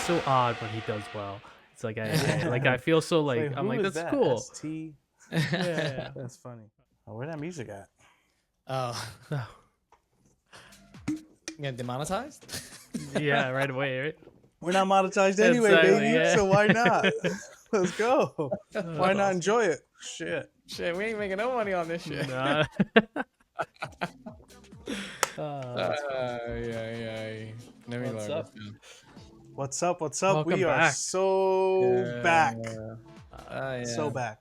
so odd when he does well. It's like like Yeah. I feel so It's like I'm who like is that's that? cool. ST? Yeah. That's funny. Oh, where that music at? Oh, Yeah. get demonetized? Yeah, right away, right? We're not monetized anyway, Exactly, baby. yeah. So why not? Let's go. Why not Awesome. enjoy it? Shit. Shit, we ain't making no money on this shit. Nah. Yeah. Let me What's load up? this down. What's up? What's up? Welcome We are back. so back. Yeah. So back.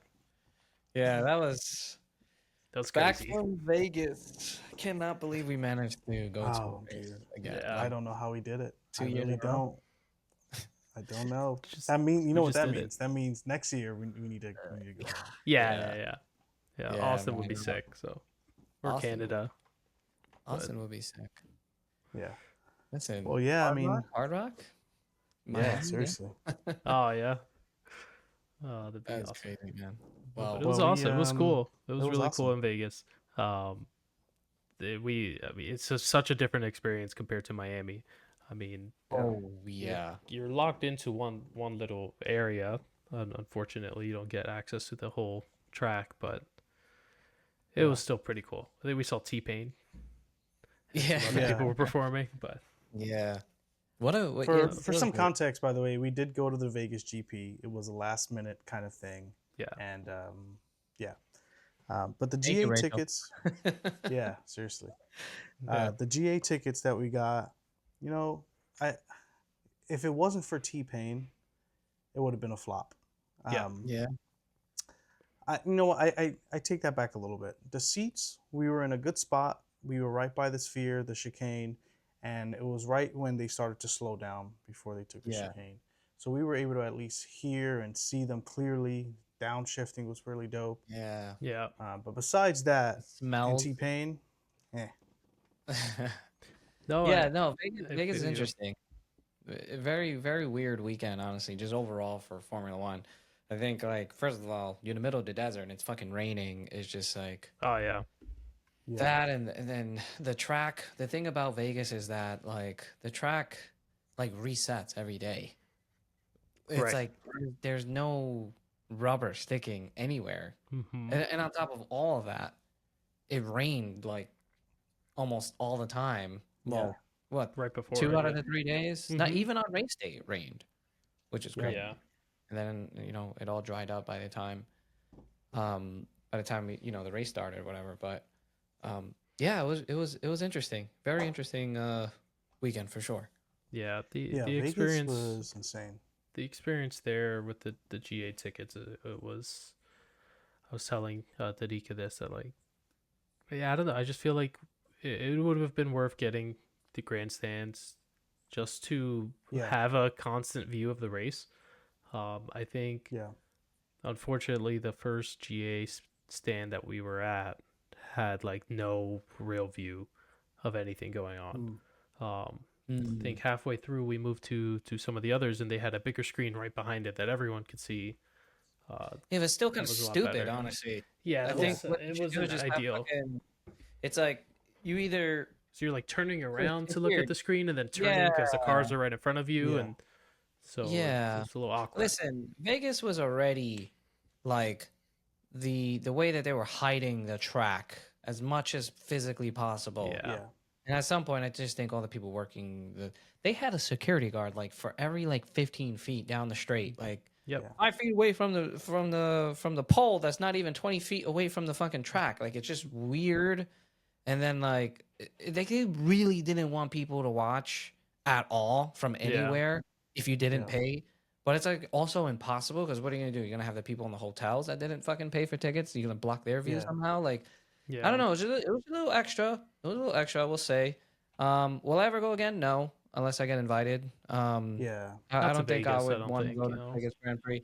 Yeah, that was back crazy. from Vegas. I cannot believe we managed to go Oh, to Vegas dude. again. Yeah. I don't know how we did it. 2 I years really in a row. don't. I don't know. Just- That mean you know we what just that did it. means? That means next year we need to go. Yeah. Yeah, Austin would be man. sick, so or Austin Canada. Austin would be sick. Yeah. Listen. Well, yeah, I mean, Hard Rock? yeah, Miami? seriously. Oh yeah. Oh, that'd be That's awesome. crazy, man. But Well, it was Well, we, awesome. It was cool. It was was really awesome. cool in Vegas. I mean, it's such a different experience compared to Miami. I mean, yeah. you're locked into one little area. Unfortunately, you don't get access to the whole track, but it was still pretty cool. I think we saw T-Pain. Yeah. Other people were performing, but Yeah. For some context, by the way, we did go to the Vegas GP. It was a last minute kind of thing. yeah. And yeah. But the Thank GA you, Rachel. tickets, yeah, seriously. Yeah. The GA tickets that we got, you know, if it wasn't for T-Pain, it would have been a flop. Yeah. Yeah. I take that back a little bit. The seats, we were in a good spot. We were right by the sphere, the chicane, and it was right when they started to slow down before they took the chicane. So we were able to at least hear and see them clearly. Downshifting was really dope. Yeah. Yeah. But besides that, Smells. and T-Pain, No. Yeah, no, I Vegas is feel you. interesting. A very, very weird weekend, honestly, just overall for Formula One. I think, like, first of all, you're in the middle of the desert and it's fucking raining. It's just like Oh yeah. that, and then the track. The thing about Vegas is that, like, the track, like, resets every day. It's Right. like there's no rubber sticking anywhere. Mm-hmm. And on top of all of that, it rained like almost all the time. Well, what, Right before 2 out of yeah. the 3 days? Not Mhm. even on race day it rained, which is great. Yeah. And then it all dried up by the time, the race started or whatever. But yeah, it was interesting, very interesting weekend for sure. Yeah. The Vegas experience was insane. The experience there with the GA tickets, it was. I was telling Dadika this that like, yeah, I don't know. I just feel like it would have been worth getting the grandstands just to have a constant view of the race. I think. Yeah. Unfortunately, the first GA stand that we were at had like no real view of anything going on. I think halfway through we moved to some of the others, and they had a bigger screen right behind it that everyone could see. It was still kind of was a lot stupid, better. honestly. Yeah, I think it wasn't ideal. It's like you either So you're like turning around it's to look weird. at the screen and then turning because the cars are right in front of you, Yeah. and so Yeah. it's a little awkward. Listen, Vegas was already like the way that they were hiding the track as much as physically possible. Yeah. And at some point, I just think all the people working they had a security guard like for every like 15 feet down the straight, like Yep. 5 feet away from the pole. That's not even 20 feet away from the fucking track. Like, it's just weird. And then like they really didn't want people to watch at all from anywhere if you didn't pay. But it's like also impossible because what are you gonna do? You're gonna have the people in the hotels that didn't fucking pay for tickets. You're gonna block their view somehow. Like, Yeah. I don't know. It was a little extra. It was a little extra, I will say. Will I ever go again? No, unless I get invited. I Not to don't think I Vegas, I would don't want to think, go you to know. Vegas Grand Prix.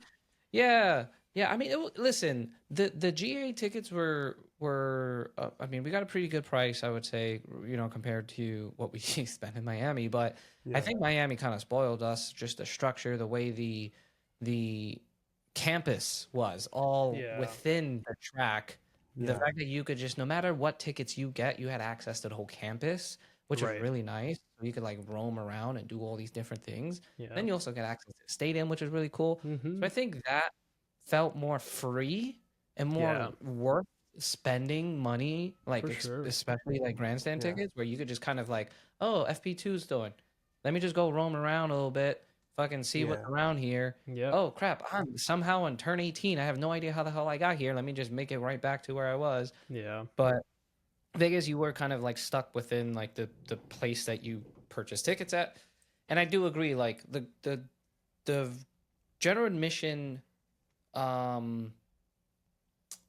Yeah. I mean, listen, the GA tickets were I mean, we got a pretty good price, I would say, compared to what we spent in Miami. But I think Miami kind of spoiled us. Just the structure, the way the campus was all within the track. The fact that you could just, no matter what tickets you get, you had access to the whole campus, which was really nice. so you could like roam around and do all these different things. Yeah. Then you also get access to the stadium, which is really cool. Mm-hmm. So I think that felt more free and Yeah. more worth spending money, like For sure. especially like grandstand Yeah. tickets, where you could just kind of like, oh, FP2's doing. Let me just go roam around a little bit, fucking see what's Yeah. around here. Yeah. Oh crap, I'm somehow on turn 18. I have no idea how the hell I got here. Let me just make it right back to where I was. Yeah. But Vegas, you were kind of like stuck within like the place that you purchased tickets at. And I do agree, like the general admission um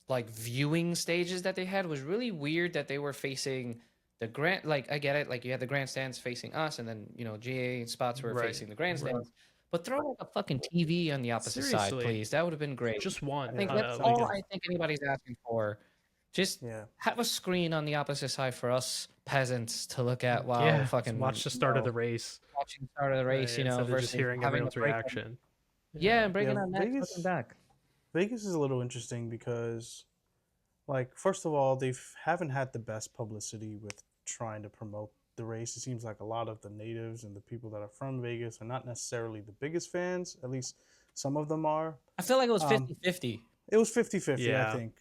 like viewing stages that they had was really weird, that they were facing the grand, like I get it, like you had the grandstands facing us, and then GA spots were Right. facing the grandstands. But throw like a fucking TV on the opposite side, Seriously. please. That would have been great. Just I one. think Yeah, that's something all good. I think anybody's asking for. Just Yeah. have a screen on the opposite side for us peasants to look at while Yeah. fucking Watch the start of the race. watching the start of the race, Instead of versus just hearing having a everyone's break. reaction. Yeah, and breaking Yeah, our necks Vegas- looking back. Vegas is a little interesting because, like, first of all, they haven't had the best publicity with trying to promote the race. It seems like a lot of the natives and the people that are from Vegas are not necessarily the biggest fans. At least some of them are. I feel like it was Um, 50-50. It was 50-50, Yeah. I think.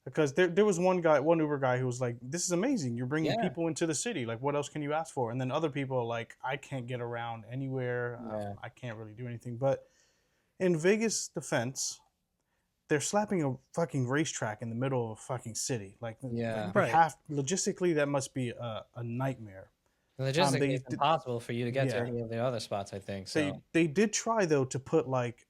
Because there was one Uber guy who was like, this is amazing. You're bringing Yeah. people into the city. Like, what else can you ask for? And then other people are like, I can't get around anywhere. Yeah. I can't really do anything. But in Vegas' defense, they're slapping a fucking racetrack in the middle of a fucking city. Like, Yeah. they Right. logistically, that must be a nightmare. Logistically, they it's did- impossible for you to get to yeah. any of the other spots, I think. So They did try, though, to put, like,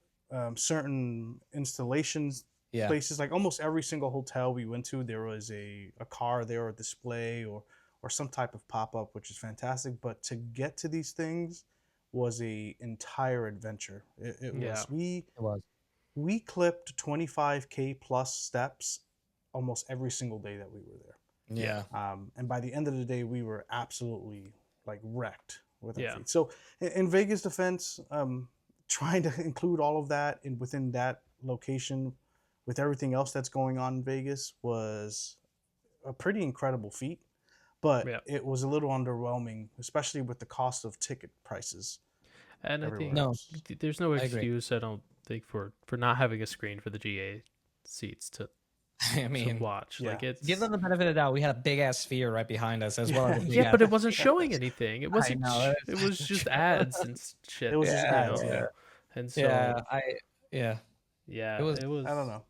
certain installations yeah. places, like almost every single hotel we went to, there was a car there, or a display, or some type of pop-up, which is fantastic. But to get to these things was a entire adventure. It Yeah. was It was. we clipped 25K plus steps almost every single day that we were there. Yeah. And by the end of the day, we were absolutely like wrecked with our Yeah. feet. So in Vegas' defense, trying to include all of that within that location with everything else that's going on in Vegas was a pretty incredible feat. But Yeah. it was a little underwhelming, especially with the cost of ticket prices. And I think everywhere No. else. there's no I agree. excuse, I don't think, for not having a screen for the GA seats to I mean, watch. yeah. Like, it's give them the benefit of the doubt. We had a big ass sphere right behind us as well. As a big yeah, but ass- it wasn't showing anything. It wasn't. know, It was just ads and shit. It was just you ads, know? yeah. And so yeah. yeah, It was- it was. I don't know.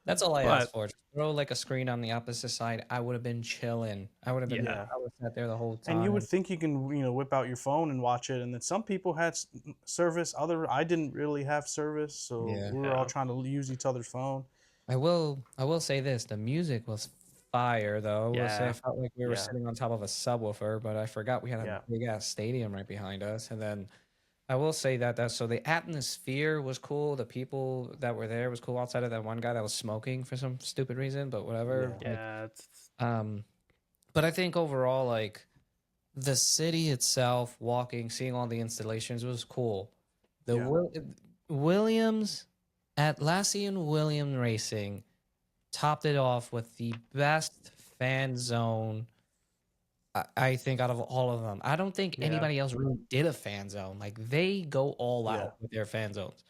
That's all I But- asked for. Just throw like a screen on the opposite side. I would have been chilling. I would have been. Yeah. I would have sat there the whole time. And you would think you can, whip out your phone and watch it. And then some people had service. I didn't really have service, so Yeah. we were Yeah. all trying to use each other's phone. I will say this: the music was fire, though. I will say Yeah. I felt like we were Yeah. sitting on top of a subwoofer, but I forgot we had a Yeah. big ass stadium right behind us. And then I will say that so the atmosphere was cool. The people that were there was cool. Outside of that one guy that was smoking for some stupid reason, but whatever. Yeah. Yeah, it's But I think overall, like the city itself, walking, seeing all the installations was cool. The Yeah. Williams Atlassian Williams Racing topped it off with the best fan zone. I think out of all of them, I don't think Yeah. anybody else really did a fan zone. Like they go all out Yeah. with their fan zones,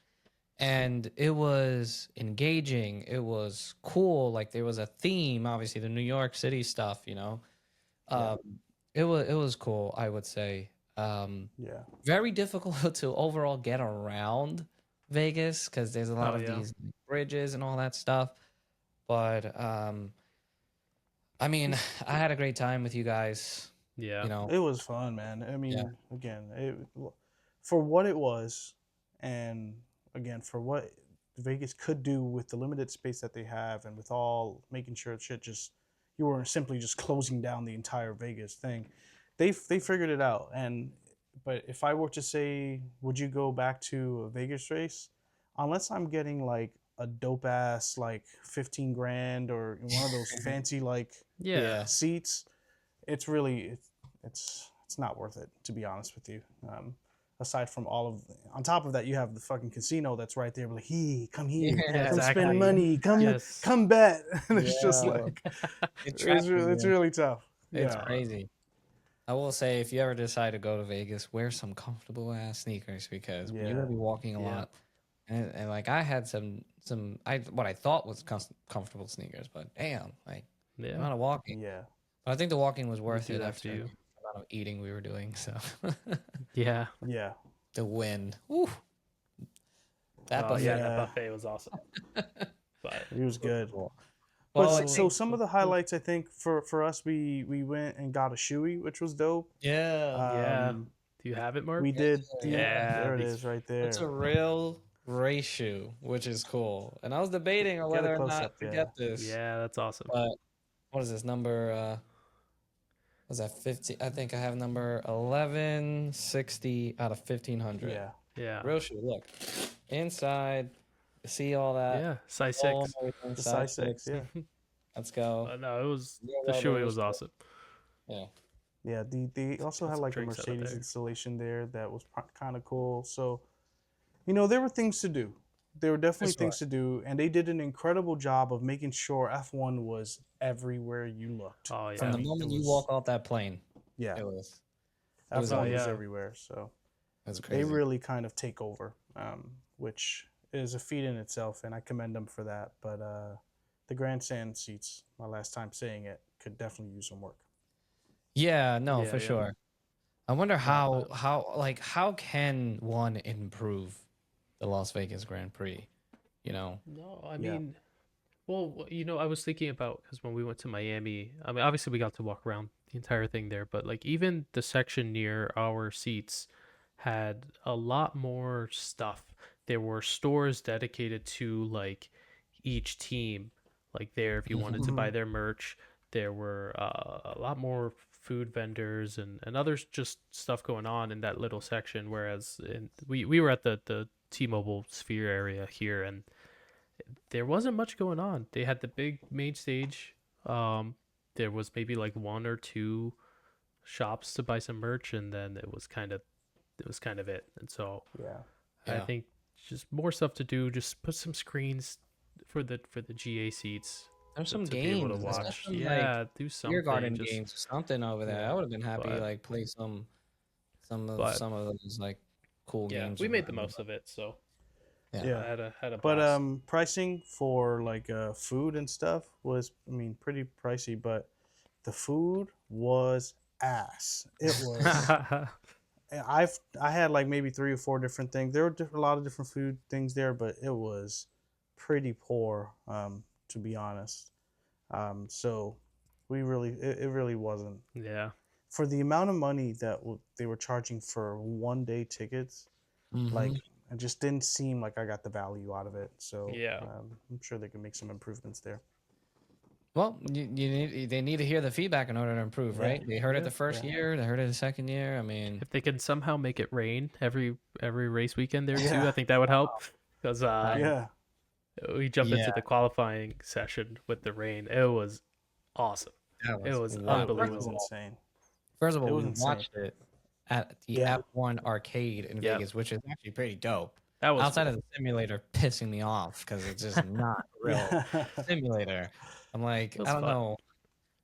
and it was engaging. It was cool. Like there was a theme, obviously the New York City stuff. Yeah. It was cool. I would say. Yeah. Very difficult to overall get around Vegas because there's a lot Oh, of yeah. these bridges and all that stuff. But I mean, I had a great time with you guys. yeah. You know, It was fun, man. I mean, Yeah. again, for what it was, and again, for what Vegas could do with the limited space that they have, and with all making sure shit just, you weren't simply just closing down the entire Vegas thing. They figured it out. But if I were to say, would you go back to a Vegas race? Unless I'm getting like a dope ass like 15 grand or one of those fancy like Yeah. seats, it's really it's not worth it, to be honest with you. Aside from on top of that, you have the fucking casino that's right there. Like, come here, Yeah, come exactly. spend money, Yes. come bet. And it's just Yeah. like it it's really tough. It's Yeah. crazy. I will say, if you ever decide to go to Vegas, wear some comfortable ass sneakers because you're Yeah. gonna be walking a Yeah. lot. And like I had some what I thought was comfortable sneakers, but damn, like the Yeah. amount of walking. Yeah. But I think the walking was We worth do it that to after the you. amount of eating we were doing. So Yeah. Yeah. the win, woo, that Oh buffet yeah, that Yeah. buffet was awesome. But It was good. cool. But Well, I so think some of the highlights, I think, for us, we went and got a shoey, which was dope. yeah, yeah. Um, Do you have it, Mark? we did. yeah. Yeah, Yeah, there it these is, right It's a there. real race shoe, which is cool. And I was debating on Get a whether or close not up. to Yeah. get this, yeah, that's awesome. but what is this number? Was that 50? I think I have number 1160 out of 1500. Yeah. Yeah. Real shoe. Look inside. You see all that? Yeah. Size Foam, 6. everything, The size size 6. Yeah. Let's go. No, it was Real the well shoey done was shoe. awesome. Yeah. Yeah. They also Got had some like a drinks out of Mercedes there. installation there that was kind of cool. So, there were things to do. There were definitely sure. things to do, and they did an incredible job of making sure F1 was everywhere you looked. Oh yeah. From the mean, moment it you was- walk off that plane, Yeah. it was F1 Oh, was yeah. everywhere. So crazy. they really kind of take over, which is a feat in itself, and I commend them for that. But the grandstand seats, my last time saying it, could definitely use some work. Yeah, no, Yeah, for yeah. sure. I wonder how can one improve the Las Vegas Grand Prix? You know? No, I Yeah. mean, well, I was thinking about because when we went to Miami, I mean, obviously we got to walk around the entire thing there, but like even the section near our seats had a lot more stuff. There were stores dedicated to like each team, like there if you wanted to buy their merch. There were a lot more food vendors and others just stuff going on in that little section. Whereas we were at the T-Mobile Sphere area here, and there wasn't much going on. They had the big main stage. There was maybe like one or two shops to buy some merch, and then it was kind of it. And so Yeah. I Yeah. think just more stuff to do. Just put some screens for the GA seats There's some to be able to games. Let's get watch. some, like, Yeah, do beer something. garden Just games, something over there. Yeah. I would have been happy to But- like play some but of those like cool yeah, games. we or made the whatever. most of it. So Yeah. Yeah. I had a But blast. pricing for like food and stuff was, pretty pricey. But the food was ass. It was. I had like maybe 3 or 4 different things. There were a lot of different food things there, but it was pretty poor, to be honest. So it really wasn't yeah. for the amount of money that they were charging for 1-day tickets. Like Mhm. it just didn't seem like I got the value out of it. So Yeah. I'm sure they can make some improvements there. Well, they need to hear the feedback in order to improve, Yeah. right? They heard it Yeah. the first year, they heard it the second year. I mean, If they can somehow make it rain every race weekend there too, Yeah. I think that would help. Because Yeah. we jumped into Yeah. the qualifying session with the rain. It was awesome. that It was wild. It was unbelievable. insane. First of It all, was we insane. watched it at the Yeah. F1 arcade in Yeah. Vegas, which is actually pretty dope. That was Outside cool. of the simulator pissing me off because it's just not a real simulator. I'm like, It was I don't fun. know.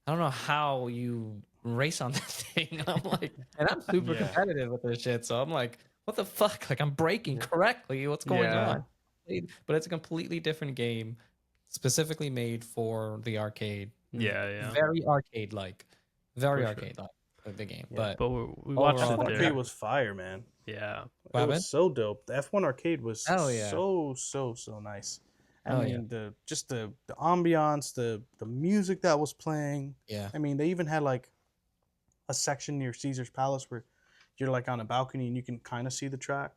I don't know how you race on that thing. I'm like, and I'm super Yeah. competitive with this shit. So I'm like, what the fuck? Like I'm braking Yeah. correctly. What's going Yeah. on? But it's a completely different game, specifically made for the arcade. Yeah. Very arcade like. Very For sure. arcade like the game. Yeah. But But we watched Overall, it F1 there. arcade was fire, man. Yeah. It What happened? was so dope. The F1 arcade was Hell yeah. so nice. I Hell mean, the ambiance, the music that was playing. yeah. I mean, they even had like a section near Caesar's Palace where you're like on a balcony and you can kind of see the track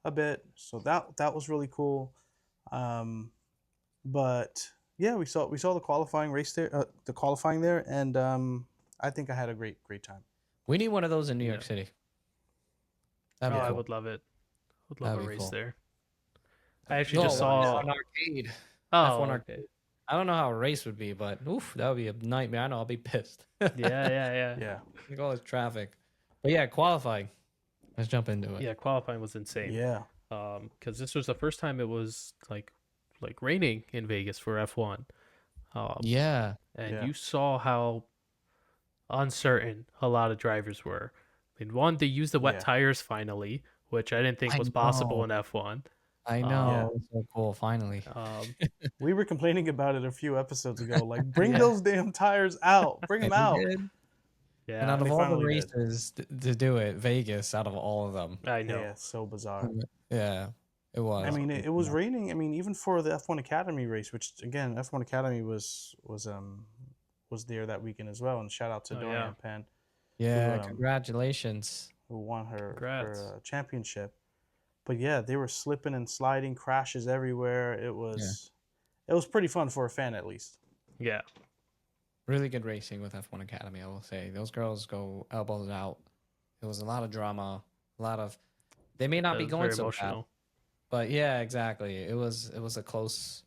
a bit. So that was really cool. But yeah, we saw the qualifying race there, and I think I had a great time. We need one of those in New York Yeah. City. Oh, That'd be I cool. would love it. Would love That'd a be race cool. there. I actually just No, saw. an arcade. Oh, F1 okay. arcade. I don't know how a race would be, but oof, that would be a nightmare. I know I'll be pissed. Yeah. Yeah, Like all this traffic. But yeah, qualifying. Let's jump into it. Yeah, qualifying was insane. yeah, Because this was the first time it was like raining in Vegas for F1. Yeah. And Yeah. you saw how uncertain a lot of drivers were. I mean, one, they used the wet Yeah. tires finally, which I didn't think I was possible know. in F1. I Yeah. know. It's so cool. Finally. Um, We were complaining about it a few episodes ago. Like, bring yeah, those damn tires out. Bring them And they out. did. And yeah, out And of they all the finally did. races to do it, Vegas, out of all of them, I know. Yeah, so bizarre. yeah, it was. I mean, Um, it was raining. I mean, even for the F1 Academy race, which again, F1 Academy was there that weekend as well. And shout out to Oh, Dorian yeah. Penn, Yeah, who congratulations. won her Congrats. championship. But yeah, they were slipping and sliding, crashes everywhere. Yeah, It was pretty fun for a fan at least. Yeah, really good racing with F1 Academy. I will say those girls go elbows out. It was a lot of drama, a lot of. They may not that be was going very so bad, emotional. but yeah, exactly. It was a close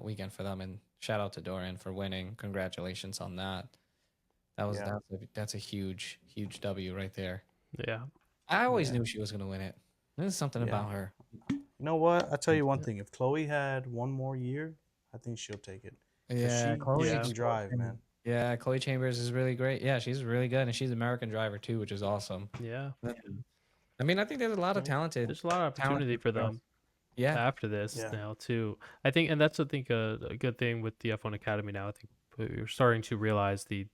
weekend for them. And shout out to Dorian for winning. Congratulations on that. Yeah. That's a huge W right there. Yeah, I always Yeah. knew she was gonna win it. There's something Yeah. about her. You know what? I'll tell you one thing. If Chloe had one more year, I think she'll take it. 'Cause Yeah, she Yeah. can drive, man. Yeah, Chloe Chambers is really great. Yeah, she's really good, and she's an American driver too, which is awesome. yeah. I mean, I think there's a lot of Well, there's a lot of opportunity talented for girls. them Yeah, after this Yeah. now too. I think, and that's I think a good thing with the F1 Academy now. I think we're starting to realize the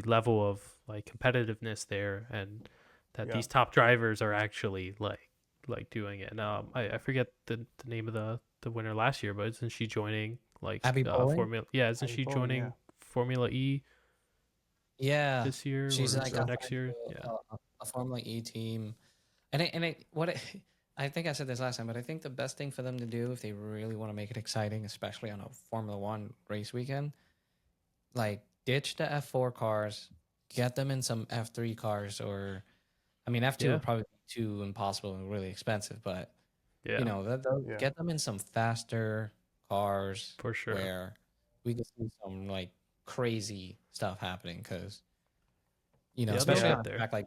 level of like competitiveness there, and that Yeah. these top drivers are actually like doing it. And I forget the name of the winner last year, but isn't she joining like Abby Poling? Formula? Yeah, isn't Abby she Poling, joining yeah. Formula E yeah. this year She's or like next year? assigned to Yeah, a Formula E team, I think I said this last time, but I think the best thing for them to do if they really want to make it exciting, especially on a Formula One race weekend, like ditch the F4 cars, get them in some F3 cars, or I mean F2 yeah, would probably be too impossible and really expensive, but yeah, you know Yeah. get them in some faster cars for sure. where we could see some like crazy stuff happening because Yeah, they'll especially get on a there. track like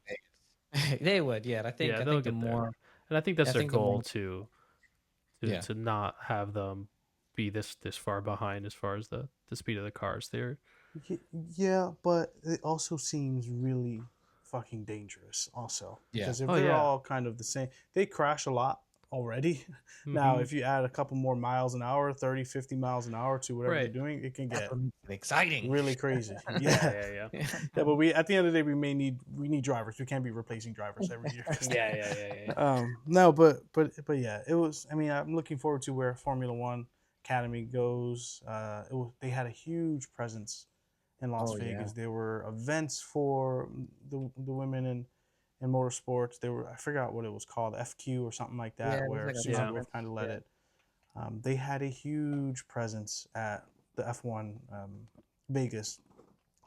Vegas, they would. Yeah, I Yeah, think they'll the get there. more And I think that's I their think the more goal to yeah to not have them be this far behind as far as the speed of the cars. They're Yeah, but it also seems really fucking dangerous also. yeah Because if oh they're yeah. all kind of the same, they crash a lot already. Now, Mhm. if you add a couple more miles an hour, 30, 50 miles an hour to whatever Right. they're doing, it can that's get what makes it exciting. really crazy. Yeah, Yeah. yeah, yeah. Yeah. Yeah, but we at the end of the day we need drivers. We can't be replacing drivers every year. Yeah, yeah, yeah, yeah. No, but yeah, it was. I mean, I'm looking forward to where Formula One Academy goes. They had a huge presence in Las Oh yeah. Vegas. There were events for the women in motorsports. I forgot what it was called, FQ or something like Yeah, that, it was where like a Susie Yeah. Wolf kind of led Yeah. it. They had a huge presence at the F1 Vegas.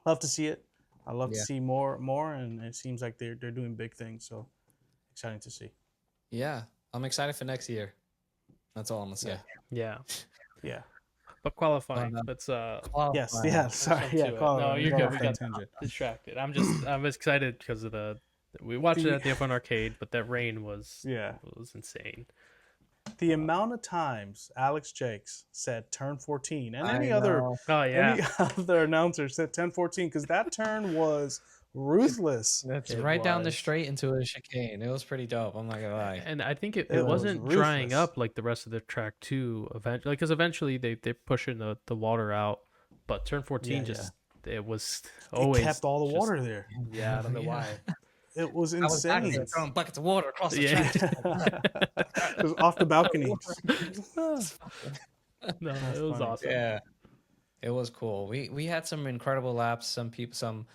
Love to see it. I love to Yeah. see more, and it seems like they're doing big things. So exciting to see. Yeah, I'm excited for next year. That's all I'm gonna say. Yeah. Yeah. But qualifying, But, let's Yes. qualifying. Yeah. let's Sorry. jump Yeah. to it. Call No, it. you're Go good. off We that got tangent. distracted. I'm excited because of we watched it The- at the F1 arcade, but that rain was Yeah. insane. The amount of times Alex Jakes said turn 14 and I any other know. Oh yeah. any other announcer said 10-14 because that turn was ruthless. That's It right down the was. straight into a chicane. It was pretty dope. I'm not gonna lie. And I think it It was wasn't drying ruthless. up like the rest of the track too. Eventually, because eventually they're pushing the water out, but turn 14 Yeah, just it was It always kept all the just- water there. Yeah, I don't know Yeah. why. It was I was back insane. there throwing buckets of water across the Yeah. track. It was off the balcony. No, That's it was funny. awesome. Yeah, it was cool. We had some incredible laps. Some people, some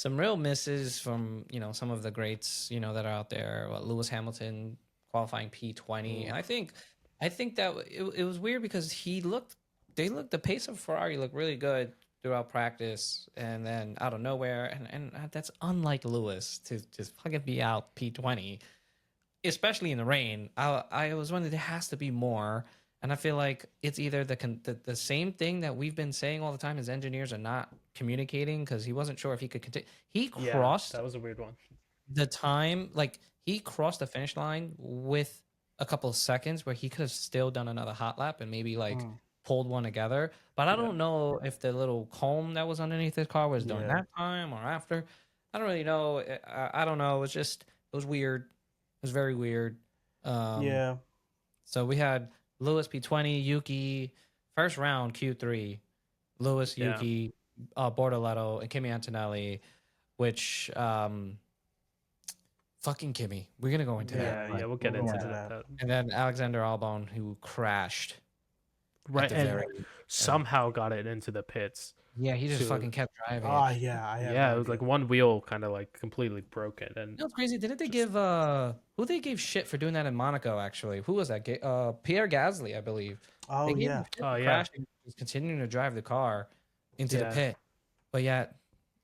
real misses from some of the greats that are out there. Lewis Hamilton qualifying P20, and I think that it was weird because the pace of Ferrari looked really good throughout practice, and then out of nowhere, and that's unlike Lewis to just fucking be out P20, especially in the rain. I was wondering there has to be more. And I feel like it's either the same thing that we've been saying all the time as engineers are not communicating because he wasn't sure if he could continue. He Yeah, crossed that was a weird one. the time, like he crossed the finish line with a couple of seconds where he could have still done another hot lap and maybe like pulled one together. But I don't know if the little comb that was underneath his car was during Yeah. that time or after. I don't really know. I don't know. It was weird. It was very weird. Yeah. So we had Lewis P20, Yuki, first round Q3, Lewis, Yeah. Yuki, Bortoletto, and Kimi Antonelli, which fucking Kimmy. We're gonna go into that. Yeah, we'll get We'll go into into that. And then Alexander Albon, who crashed Right, at the and very somehow got it into the pits. yeah, he just to- fucking kept driving. Ah, yeah. I have Yeah, no it was idea. like one wheel kind of like completely broken, and You know what's crazy? Didn't they give who they gave shit for doing that in Monaco? Actually, who was that? Pierre Gasly, I believe. Oh, They gave him yeah. shit Oh, for yeah. crashing, just continuing to drive the car into the Yeah. pit, but yet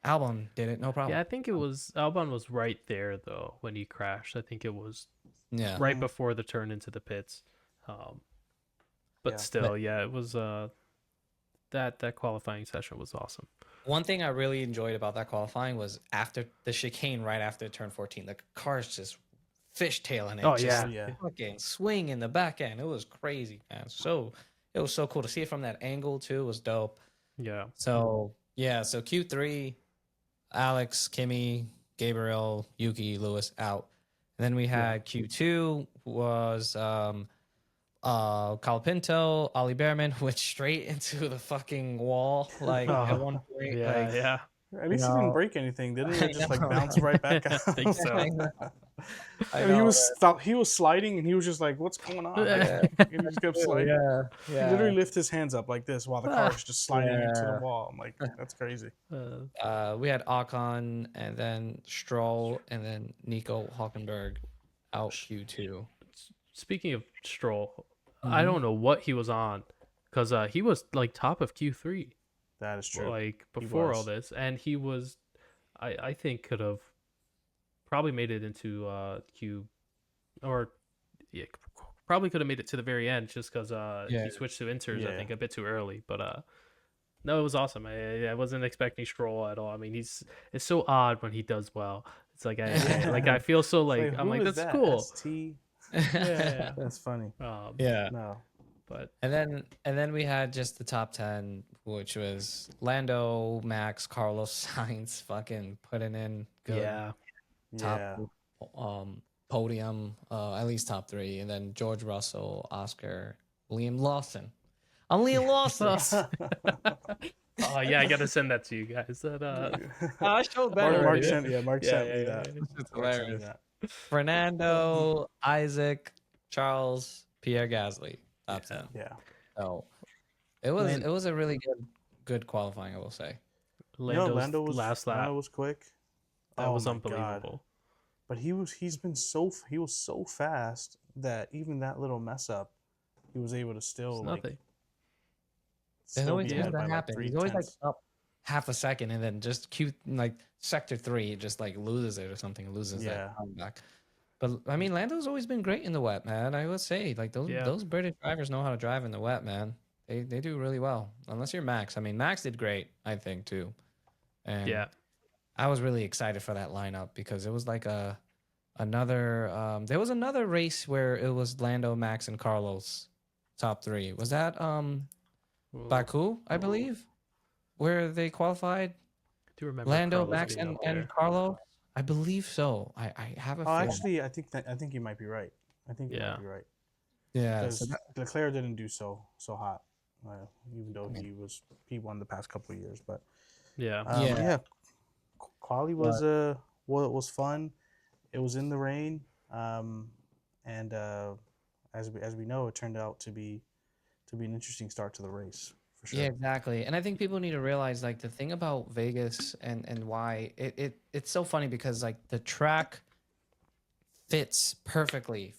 Albon did it, no problem. yeah, I think it was Albon was right there though when he crashed. I think it was Yeah, right before the turn into the pits. But Yeah. still, yeah, it was that qualifying session was awesome. One thing I really enjoyed about that qualifying was after the chicane, right after turn 14, the car's just fishtailing it. Oh, just yeah. Yeah. fucking swing in the back end. It was crazy, man. So it was so cool to see it from that angle too. It was dope. Yeah. So yeah, so Q3, Alex, Kimmy, Gabriel, Yuki, Lewis out. And then we had Q2 was Calpinto, Ollie Behrman went straight into the fucking wall. Like at one point, Yeah, like yeah. At least he No. didn't break anything, didn't he? I It just like know. bounced right back out. I think so. I know. I And he know, was he was sliding, and he was just like, "What's going on?" Yeah. He just kept sliding. yeah, He literally lifted his hands up like this while the car is just sliding into Yeah. the wall. I'm like, that's crazy. We had Ocon and then Stroll and then Nico Hulkenberg out Q2. Speaking of Stroll, I don't know what he was on, because he was like top of Q3 That is true. like before all was. this, and he was, I think could have probably made it into Q, or yeah, probably could have made it to the very end just because Yeah. he switched to inters, I Yeah. think, a bit too early. But no, it was awesome. I wasn't expecting Stroll at all. I mean, it's so odd when he does well. It's like I feel so like I'm who like is that's that? cool. ST? Yeah. That's funny. Yeah. No. But And then we had just the top 10, which was Lando, Max, Carlos Sainz fucking putting in good yeah, top Yeah. podium, at least top 3, and then George Russell, Oscar, Liam Lawson. I'm Liam Lawson. oh yeah, I gotta send that to you guys. That I showed better. Mark sent me Yeah, that. yeah. It's Mark sent me hilarious. that. Fernando, Isaac, Charles, Pierre Gasly, top 10. Yeah. So it was a really good qualifying, I will say. Lando's Lando was last lap. Lando was quick. That Oh was my God. unbelievable. But he was so fast that even that little mess up, he was able to still It's like nothing. It always be tends ahead to by, like, happen. 3 He's always like tenths. up half a second, and then just like sector 3, just like loses it or something, loses Yeah. that comeback. But I mean, Lando's always been great in the wet, man. I would say like those British drivers know how to drive in the wet, man. They do really well. Unless you're Max. I mean, Max did great, I think too. And Yeah, I was really excited for that lineup because it was like another there was another race where it was Lando, Max, and Carlos top 3. Was that Baku, I believe, where they qualified? I do remember Lando, Carlos Max, being and, up there. and Carlos? I believe so. I have a Oh, feeling. actually, I think you might be right. I think you Yeah. might be right. Yeah. Because So Leclerc didn't do so hot, even though he won the past couple of years. But Yeah, Yeah. quali was fun. It was in the rain, and as we know, it turned out to be an interesting start to the race for sure. yeah, exactly. And I think people need to realize like the thing about Vegas and why it's so funny because like the track fits perfectly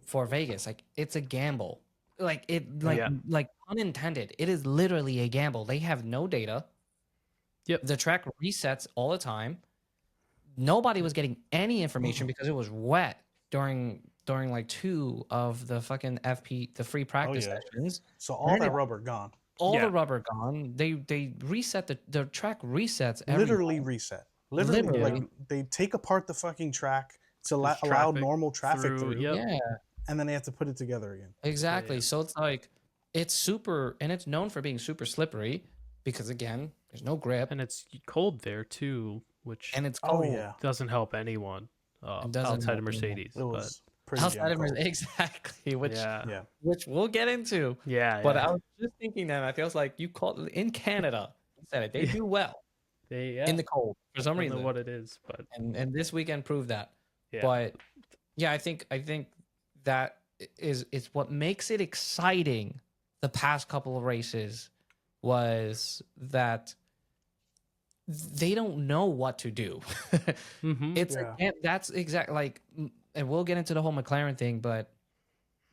for Vegas. Like it's a gamble. Like Yeah. like unintended. It is literally a gamble. They have no data. Yep. The track resets all the time. Nobody was getting any information because it was wet during like 2 of the fucking the free practice yeah. sessions. So all that Anyway. rubber gone, All Yeah. the rubber gone. They reset the track resets every literally reset. Literally, Literally. like they take apart the fucking track to There's allow traffic normal traffic through, Yep. Yeah, and then they have to put it together again. exactly. Yeah. So it's like it's known for being super slippery because again, there's no grip And it's cold there too, which and it's Oh cold. yeah, doesn't help anyone It doesn't outside of help anyone. Mercedes. it But was pretty Outside damn of cold. exactly, yeah, Yeah, which we'll get into. yeah, But yeah, I was just thinking that I feels like you called in Canada. You said it. They do well in yeah. the cold for some I don't know reason, what it is, but and this weekend proved that. yeah, But yeah, I think that is what makes it exciting. The past couple of races was that they don't know what to do. mm-hmm. It's yeah, again, that's exact like, and we'll get into the whole McLaren thing, but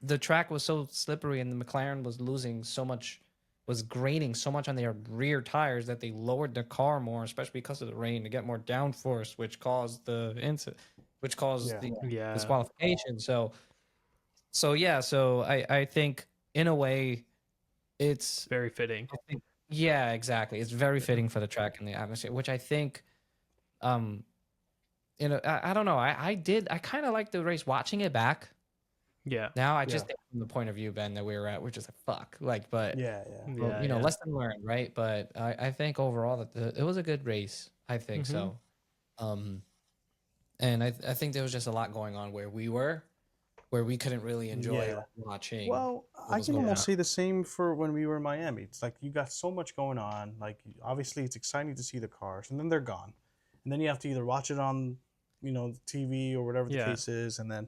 the track was so slippery and the McLaren was losing so much, was graining so much on their rear tires that they lowered the car more, especially because of the rain, to get more downforce, which caused the incident, which caused yeah, the Yeah, disqualification. So yeah, so I think in a way it's very fitting. I think yeah, exactly. It's very Yeah, fitting for the track and the atmosphere, which I think um I don't know. I kind of like the race watching it back. yeah, Now I yeah, just think from the point of view, Ben, that we were at, we're just like fuck, like, but yeah, yeah. well, yeah, yeah. lesson learned, right? But I think overall that it was a good race. I think Mm-hmm. so. Um, and I think there was just a lot going on where we couldn't really enjoy Yeah. watching Well, what I was can going almost on. say the same for when we were in Miami. It's like you got so much going on. Like obviously, it's exciting to see the cars, and then they're gone, and then you have to either watch it on, the TV or whatever the Yeah, case is, and then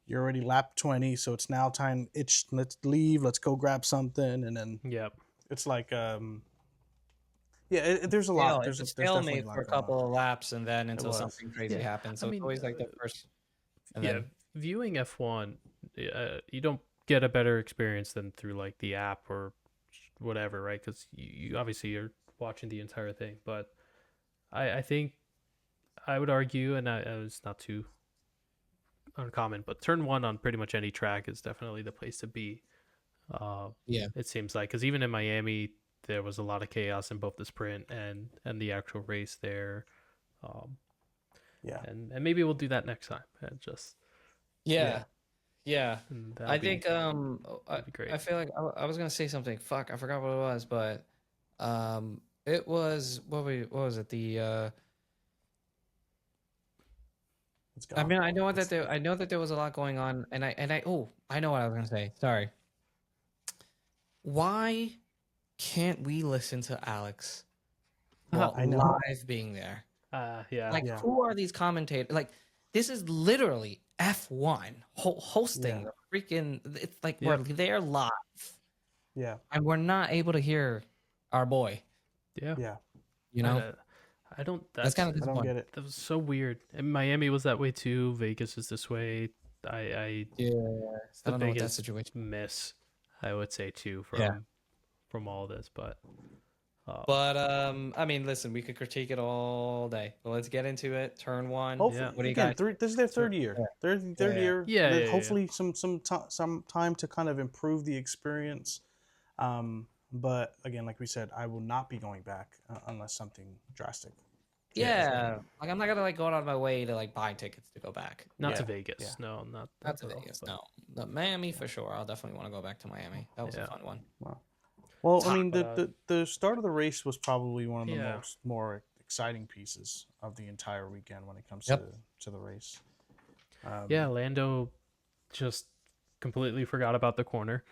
you're already lap 20, so it's now time. Let's leave. Let's go grab something, and then yep. it's like yeah. There's a lot. It's a There's definitely stalemate a for lot a going on. couple of laps, and then It until was. something crazy Yeah, happens. I So it's mean, always like the first, and yeah. then Viewing F1, you don't get a better experience than through like the app or whatever, right? Because you obviously you're watching the entire thing. But I think I would argue, and I was not too uncommon, but turn one on pretty much any track is definitely the place to be. Uh, yeah, it seems like because even in Miami, there was a lot of chaos in both the sprint and the actual race there. Um, Yeah. and maybe we'll do that next time. And just yeah, yeah. and that'll I be think that'll be great. I feel like I was gonna say something. Fuck, I forgot what it was, but it was what was it? It's I gone. mean, I know that there was a lot going on, and I know what I was gonna say. Sorry. Why can't we listen to Alex while I know. live being there? Yeah, Like, Yeah. who are these commentators? Like, this is literally F1 hosting Yeah. the freaking. It's like Yep. we're there live, Yeah. and we're not able to hear our boy. yeah. Yeah. You know, I don't. that's kind of I don't disappointing. get it. That was so weird. And Miami was that way too. Vegas is this way. Yeah, It's I the don't know what that biggest situation. miss I would say too Yeah. from all this. But But I mean, listen, we could critique it all day. But let's get into it. Turn one. Hopefully, yeah, What do you again, guys? this is their third year. Yeah. Third Yeah. year. Yeah, yeah, yeah. Hopefully, some time to kind of improve the experience. But again, like we said, I will not be going back unless something drastic. Yeah, like I'm not gonna like go out of my way to like buy tickets to go back. Not Yeah, to Vegas. yeah. No, not Not to at all, Vegas, but- no. But Miami for sure. I'll definitely want to go back to Miami. That was Yeah. a fun one. Well, I mean, But, the start of the race was probably one of the Yeah. more exciting pieces of the entire weekend when it comes Yep. to the race. Yeah, Lando just completely forgot about the corner.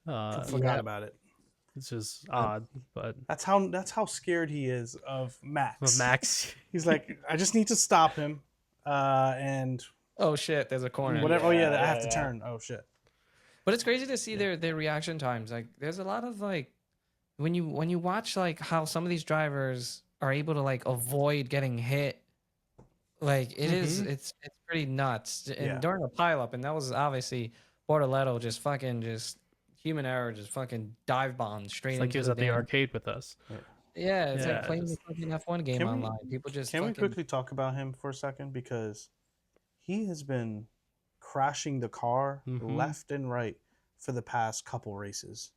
Forgot about it. It's just odd, but That's how scared he is of Max. Max, He's like, I just need to stop him, and Oh shit, there's a corner. whatever. Oh yeah, I Yeah, have to yeah. turn. Oh shit. But it's crazy to see their reaction times. Like there's a lot of like when you watch like how some of these drivers are able to like avoid getting hit. Like it is it's pretty nuts. And Yeah. during a pileup, and that was obviously Bortoletto just fucking just human error, just fucking dive bombed straight it's like into he was at the damn- arcade with us. Yeah, it's Yeah, like playing just- the fucking F1 game Can we- online. People just Can we fucking quickly talk about him for a second because he has been crashing the car left and right for the past couple races.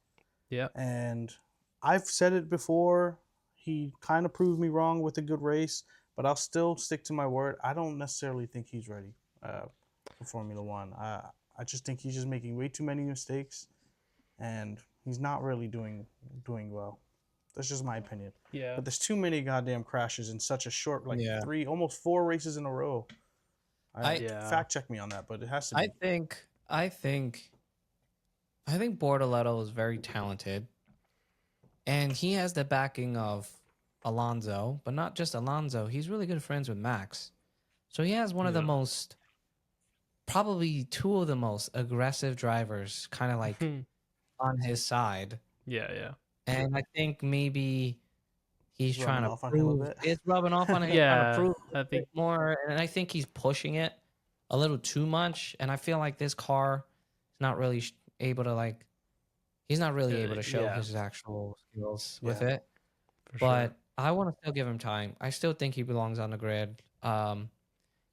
Yeah, And I've said it before. He kind of proved me wrong with a good race, but I'll still stick to my word. I don't necessarily think he's ready for Formula One. I just think he's just making way too many mistakes, and He's not really doing well. That's just my opinion. Yeah. But there's too many goddamn crashes in such a short, like Yeah. almost 4 races in a row. I Yeah. Fact check me on that, but it has to I be. think I think I think Bortoletto is very talented, and he has the backing of Alonso, but not just Alonso. He's really good friends with Max, so he has one of the Yeah. most, probably two of the most aggressive drivers, kind of like on his side. Yeah. And I think maybe he's It's rubbing trying to off on him a prove bit. it's rubbing off on him. He's trying to Yeah. prove a I bit think. more, and I think he's pushing it a little too much. And I feel like this car is not really able to like. He's not really able to show Yeah. his actual skills with Yeah. it. For But sure. I want to still give him time. I still think he belongs on the grid. And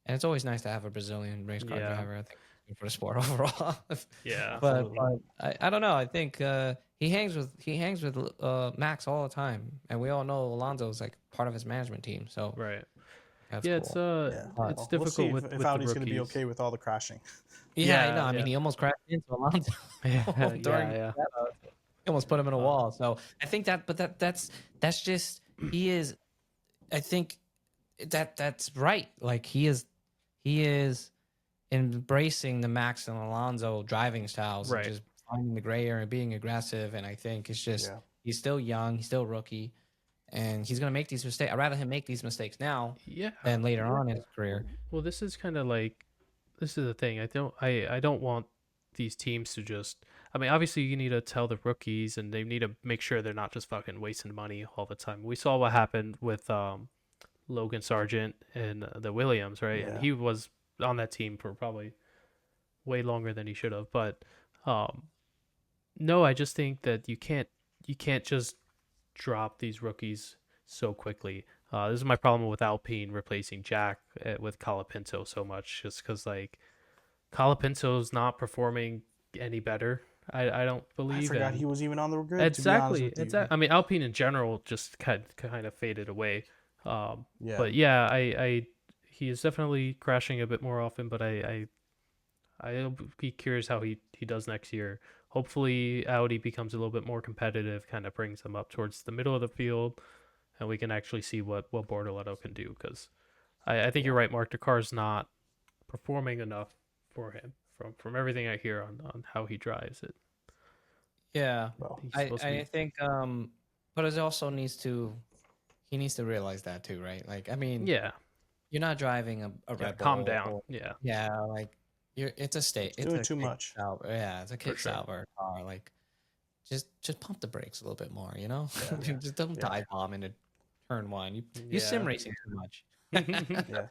it's always nice to have a Brazilian race car Yeah. driver. I think it's good for the sport overall. Yeah. but Absolutely. I don't know. I think he hangs with Max all the time, and we all know Alonso's like part of his management team. So Right. that's Yeah. cool. Yeah. But, It's Well, difficult we'll see with if the Audi's going to be rookies. okay with all the crashing. yeah, I know. Yeah. I mean, he almost crashed into Alonso during Yeah. he almost put him in a wall. So I think that's just he is. I think that's right. Like he is embracing the Max and Alonso driving styles and Right. just finding the gray area and being aggressive. And I think it's just Yeah. he's still young, he's still a rookie, and he's gonna make these mistakes. I'd rather him make these mistakes now Yeah. than later on in his career. Well, this is kind of like, this is the thing. I don't want these teams to just. I mean, obviously you need to tell the rookies, and they need to make sure they're not just fucking wasting money all the time. We saw what happened with Logan Sargent and the Williams, right? And Yeah. he was on that team for probably way longer than he should have. But no, I just think that you can't just drop these rookies so quickly. This is my problem with Alpine replacing Jack with Colapinto so much, just because like Colapinto's not performing any better. I don't believe. I forgot and he was even on the grid. exactly. To be honest with you. I mean, Alpine in general just kind of faded away. Yeah. But yeah, he is definitely crashing a bit more often. But I'll be curious how he does next year. Hopefully, Audi becomes a little bit more competitive, kind of brings them up towards the middle of the field, and we can actually see what Bortoletto can do. Because I think you're right, Mark. The car's not performing enough for him from everything I hear on how he drives it. Yeah, Well, He's I supposed to be. think but it also needs to he needs to realize that too, right? Like I mean, Yeah, you're not driving a Red Bull. calm down. Yeah, Yeah, like it's a state. It's doing a too kick much. salver. Yeah, it's a kick sure. salver car. Like just pump the brakes a little bit more, you know? Yeah. Just don't Yeah. dive bomb into turn one. You sim Yeah. racing too much. Yeah.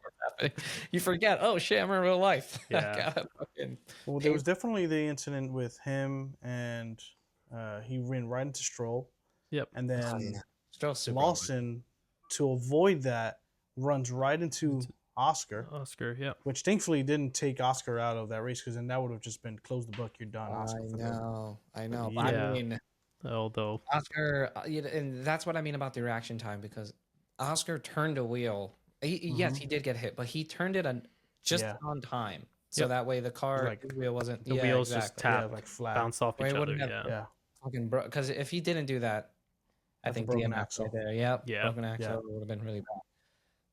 You forget, oh shit, I'm in real life. Yeah. Gotta fucking Well, there was definitely the incident with him, and he ran right into Stroll, Yep. and then Still super Lawson, to avoid that, runs right into Oscar, Oscar. Yep. which thankfully didn't take Oscar out of that race, because then that would have just been close the book. You're done, Oscar. For the- I know. Yeah. But Yeah. I mean, Although, Oscar, and that's what I mean about the reaction time, because Oscar turned a wheel. Yes, he did get hit, but he turned it just Yeah. on time, so Yep. that way the car Like, his wheel wasn't the wheels just exactly. tap, Yeah, like flat. bounce off Or each it other. wouldn't have- Yeah. Yeah. fucking because if he didn't do that, I That's a think broken DNF axle. right there. Yep. Yeah. Broken axle would have been really bad.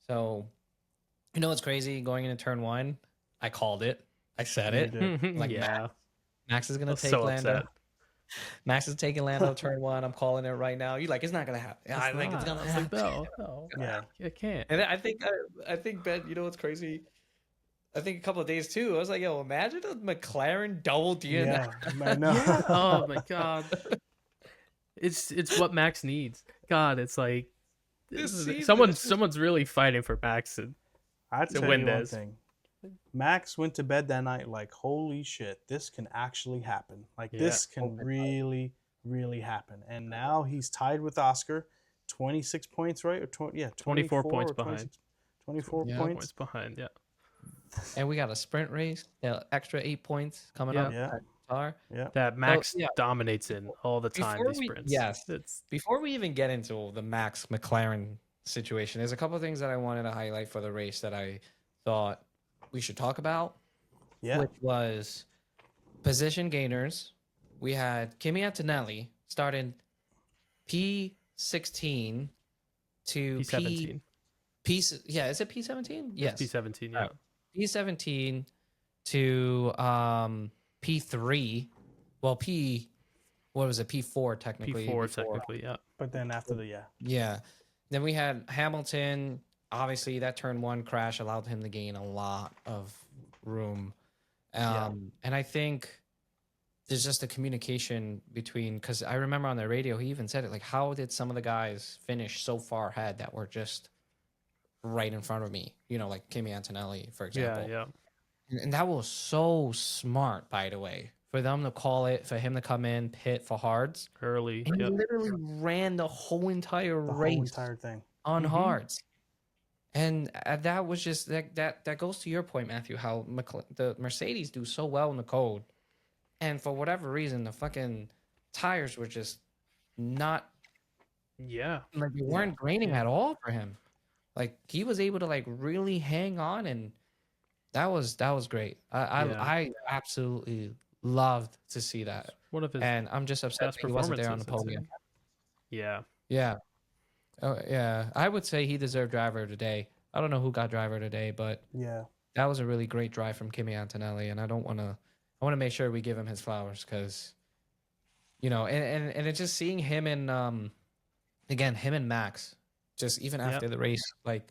So, you know what's crazy? Going into turn one, I called it. I said You it. did. Like, yeah. Max is I gonna was take so Lando. upset. Max is taking Lando turn one. I'm calling it right now. You're like, it's not gonna happen. I think it's gonna I was happen. like, no, Yeah. I can't. And I think Ben, you know what's crazy? I think a couple of days too. I was like, yo, imagine a McLaren double DNF. Yeah, I know. Yeah. Oh my god. It's what Max needs. God, it's like This season, someone's really fighting for Max. I'd to tell win you one this. thing. Max went to bed that night like, holy shit, this can actually happen. Like, Yeah. this can really, really happen. And now he's tied with Oscar, 26 points, right? Or 24 points or behind. 26 24 Yeah. points. Points behind. Yeah. And we got a sprint race, extra 8 points coming Yeah. up. Yeah. at Qatar. Yeah. That Max yeah. dominates in all the time. Before These we- sprints. yes. It's Before we even get into the Max McLaren situation, there's a couple of things that I wanted to highlight for the race that I thought we should talk about, Yeah. which was position gainers. We had Kimi Antonelli, started P16 to P17. Yeah, is it P17? It's Yes. P17. All Yeah. right. P17 to P3. Well, what was it? P4 technically. P4 Before. technically. Yeah. But then after the Yeah. Then we had Hamilton. Obviously, that turn one crash allowed him to gain a lot of room. And I think there's just a communication between, because I remember on the radio, he even said it, like, how did some of the guys finish so far ahead that were just right in front of me? You know, like Kimi Antonelli, for example. Yeah. And that was so smart, by the way, for them to call it, for him to come in, pit for hards. Early. And he Yep. literally ran the whole entire the race whole entire thing. on hards. And that was just that goes to your point, Matthew, how the Mercedes do so well in the cold. And for whatever reason, the fucking tires were just not, Yeah. like, they weren't graining at all for him. Like, he was able to, like, really hang on, and that was great. I absolutely loved to see that. One of his And I'm just upset best that he wasn't there on the performances, I'd podium. say. Yeah. Yeah. Oh, yeah. I would say he deserved driver of the day. I don't know who got driver today, but Yeah. that was a really great drive from Kimi Antonelli, and I want to make sure we give him his flowers, because, you know, and it's just seeing him and again, him and Max, just even after the race, like,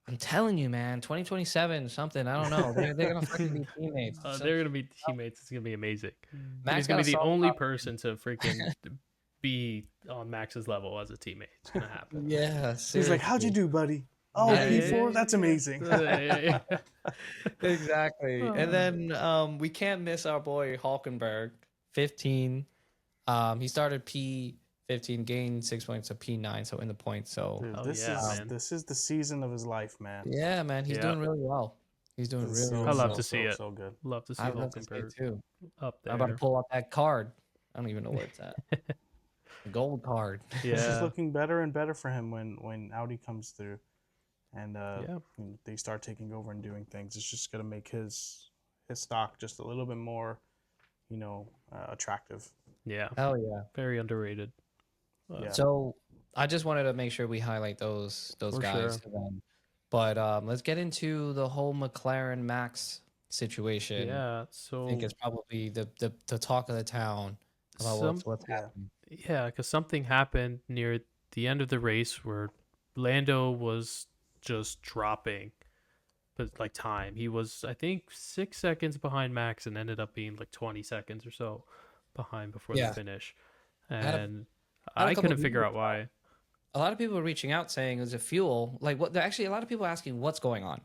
I'm telling you, man, 2027 something, I don't know, they're gonna fucking be teammates. They're gonna be teammates. It's gonna be amazing. Max He's gonna got be a the solid only top- person to freaking be on Max's level as a teammate. It's gonna happen. Yeah, He's like, "How'd you do, buddy?" Oh, Yeah, P4. That's amazing. Exactly. And then we can't miss our boy Hulkenberg, 15. He started P15, gained 6 points to P9, so in the points. So Dude, Oh, this yeah, is man. this is the season of his life, man. yeah, man, he's doing really well. He's doing This is really, so, really I love well. to see it. So good. Love to see I love to see it Hulkenberg too. up I'm about to there. pull up that card. I don't even know where it's at. The gold card. This is Yeah. looking better and better for him when Audi comes through, and Yeah. they start taking over and doing things. It's just gonna make his stock just a little bit more, attractive. Yeah. Hell yeah. Very underrated. Yeah. So I just wanted to make sure we highlight those For guys. sure. But let's get into the whole McLaren Max situation. Yeah. I So think it's probably the talk of the town about what's Yeah. happening. yeah, because something happened near the end of the race where Lando was just dropping, but like time. He was, I think, 6 seconds behind Max and ended up being like 20 seconds or so behind before Yeah. the finish. had a- And had a I couple couldn't figure videos out why. A lot of people were reaching out saying, "Is it fuel?" Like, what? Actually, a lot of people asking what's going on.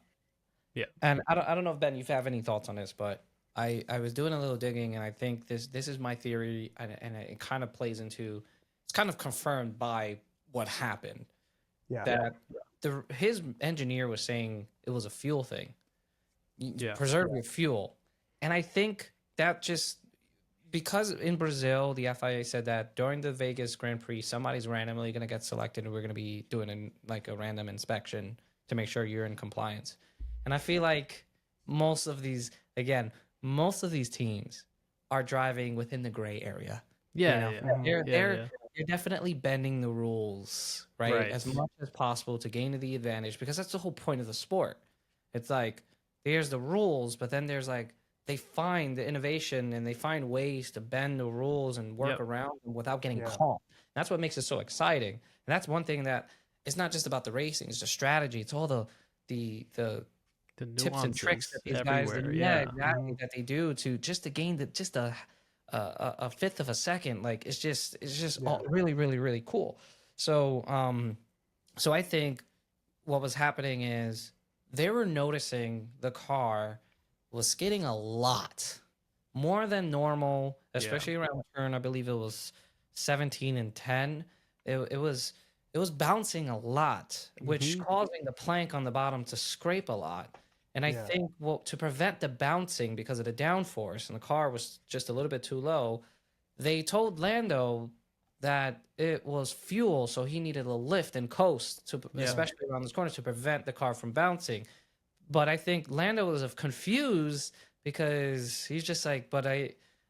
Yeah. And I don't know if Ben, you have any thoughts on this, but I was doing a little digging, and I think this is my theory, and it kind of plays into, it's kind of confirmed by what happened. Yeah. That his engineer was saying it was a fuel thing. Yeah. Preserve your fuel. And I think that just because in Brazil, the FIA said that during the Vegas Grand Prix, somebody's randomly going to get selected and we're going to be doing a random inspection to make sure you're in compliance. And I feel like most of these teams are driving within the gray area. Yeah. You Yeah. know, Yeah. they're definitely bending the rules, right? Right. As much as possible to gain the advantage, because that's the whole point of the sport. It's like there's the rules, but then there's like they find the innovation and they find ways to bend the rules and work Yep. around them without getting Yeah. caught. That's what makes it so exciting. And that's one thing that it's not just about the racing; it's the strategy. It's all the The tips and tricks that these everywhere. guys, Yeah. exactly, that they do to gain just a fifth of a second. Like it's just all really, really, really cool. So so I think what was happening is they were noticing the car was skidding a lot more than normal, especially around the turn. I believe it was 17 and 10. It was bouncing a lot, which causing the plank on the bottom to scrape a lot. And I think, well, to prevent the bouncing because of the downforce and the car was just a little bit too low, they told Lando that it was fuel, so he needed a lift and coast, especially around this corner, to prevent the car from bouncing. But I think Lando was confused because he's just like, but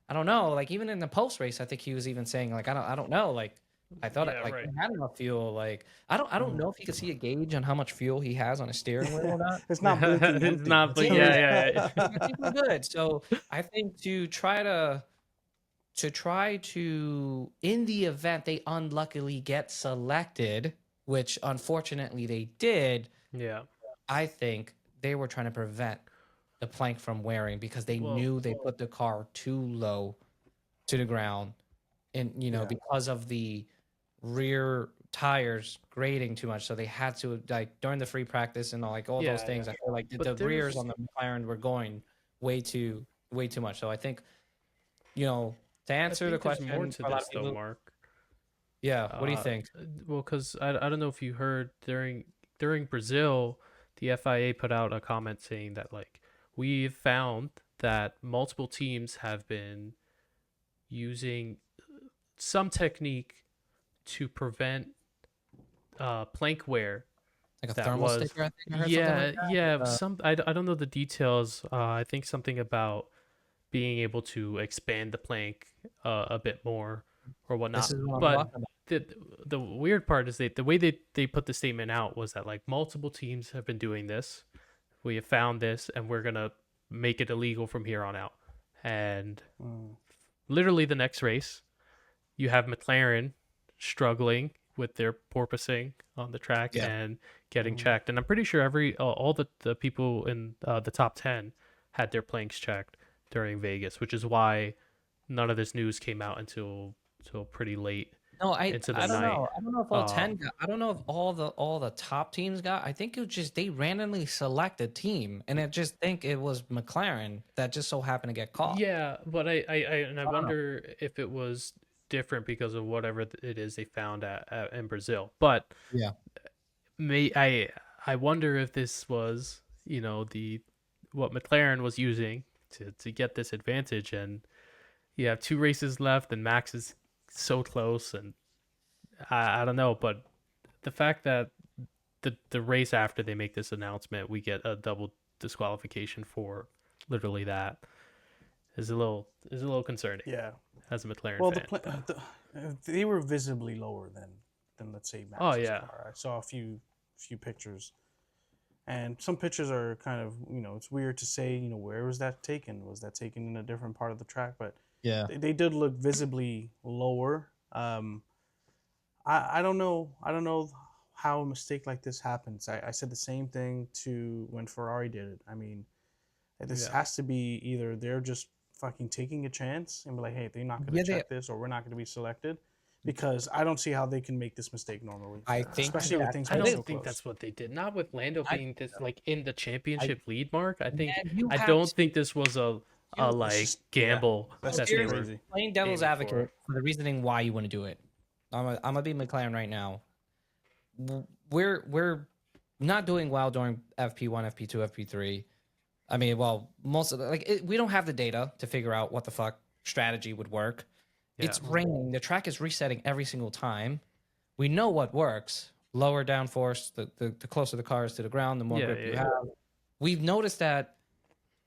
I don't know. Like even in the post race, I think he was even saying like I don't know. Like I thought Yeah, like right. he had enough fuel. Like I don't know if he could see a gauge on how much fuel he has on his steering wheel or not. It's not blinking It's empty. not, It's but Yeah, yeah, yeah, I think we're good. So I think to try to in the event they unluckily get selected, which unfortunately they did, yeah. I think they were trying to prevent the plank from wearing because they Well, knew they put the car too low to the ground, and Yeah. because of the rear tires grading too much, so they had to like during the free practice and all those yeah, things. yeah. I feel like the But rears there's, on the McLaren were going way too much. So I think you know to I answer the think there's more question to for a lot this of though, people, Mark. yeah. What do you Uh, think? well, because I don't know if you heard during Brazil, the FIA put out a comment saying that like we've found that multiple teams have been using some technique to prevent plank wear Like a that thermal was sticker? I think I heard something like yeah, yeah, that. I don't know the details. I think something about being able to expand the plank a bit more or This whatnot. is what I'm But talking about. the the weird part is that the way they put the statement out was that like multiple teams have been doing this. We have found this and we're gonna make it illegal from here on out. And Mm. literally the next race, you have McLaren struggling with their porpoising on the track Yeah. and getting Mhm. checked. And I'm pretty sure all the people in the top 10 had their planks checked during Vegas, which is why none of this news came out until pretty late No, into the I don't night. know. I don't know if all 10 got. I don't know if all the top teams got. I think it was just they randomly select a team, and I just think it was McLaren that just so happened to get caught. Yeah, but I I don't know. wonder if it was different because of whatever it is they found in Brazil. But Yeah. may I wonder if this was the what McLaren was using to get this advantage, and you have two races left, and Max is so close, and I don't know, but the fact that the race after they make this announcement, we get a double disqualification for literally that is a little concerning Yeah. as a McLaren Well, fan. But they were visibly lower than let's say oh Max's yeah, car. I saw a few pictures, and some pictures are kind of it's weird to say where was that taken? Was that taken in a different part of the track? But Yeah. they did look visibly lower. I don't know. I don't know how a mistake like this happens. I said the same thing to when Ferrari did it. I mean, this yeah, has to be either they're just fucking taking a chance and be like, hey, they're not going to Yeah, they. check this or we're not going to be selected. Because I don't see how they can make this mistake normally, I think especially with that's things I being what so don't think close. that's what they did. Not with Lando I being this like in the I championship lead mark. man, you I have don't to think this was a you That's like just gamble that's no, just that they were seriously crazy. playing devil's aiming for. advocate for the reasoning why you want to do it. I'm gonna be McLaren right now. We're not doing well during FP1, FP2, FP3. I mean, well, most of we don't have the data to figure out what the fuck strategy would work. Yeah, It's raining. The track is resetting every single time. We know what works. Lower downforce, the closer the car is to the ground, the more yeah, grip yeah, you yeah. have. We've noticed that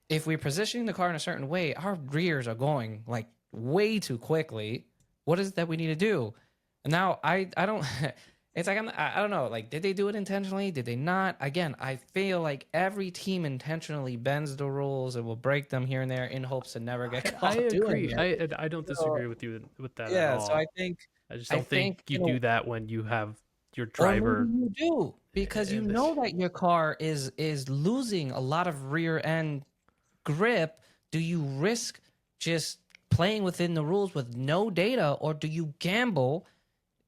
if we're positioning the car in a certain way, our rears are going like way too quickly. What is it that we need to do? And now I don't. It's like I don't know. Like, did they do it intentionally? Did they not? Again, I feel like every team intentionally bends the rules and will break them here and there in hopes to never get I caught doing agree. it. I don't So disagree with that at yeah, so all. I just I don't think think you do that when you have your or maybe driver. you do because you In know this. that your car is losing a lot of rear end grip. Do you risk just playing within the rules with no data, or do you gamble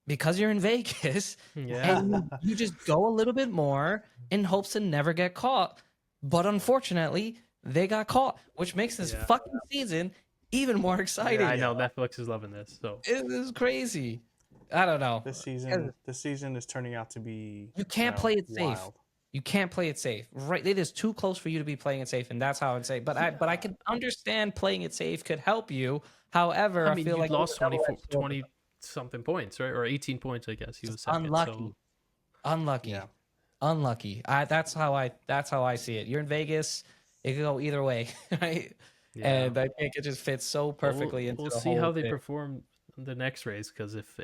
because you're in Vegas Yeah, and you just go a little bit more in hopes to never get caught? But unfortunately, they got caught, which makes this yeah, fucking season even more yeah. I exciting. know Netflix is loving this. So It is crazy. I don't know. This season is turning out to be You can't play it safe. wild. You can't play it safe. Right? It is too close for you to be playing it safe, and that's how I'd say. But I can understand playing it safe could help you. However, I I mean, feel you like it's lost a double-edged sword. 20 something points, right? Or 18 points, I guess. He Just was second. So unlucky, Yeah. unlucky. That's how I see it. You're in Vegas. It could go either way, right? Yeah. and I think it just fits so Well, we'll perfectly into we'll the see whole how they thing. perform in the next race, because if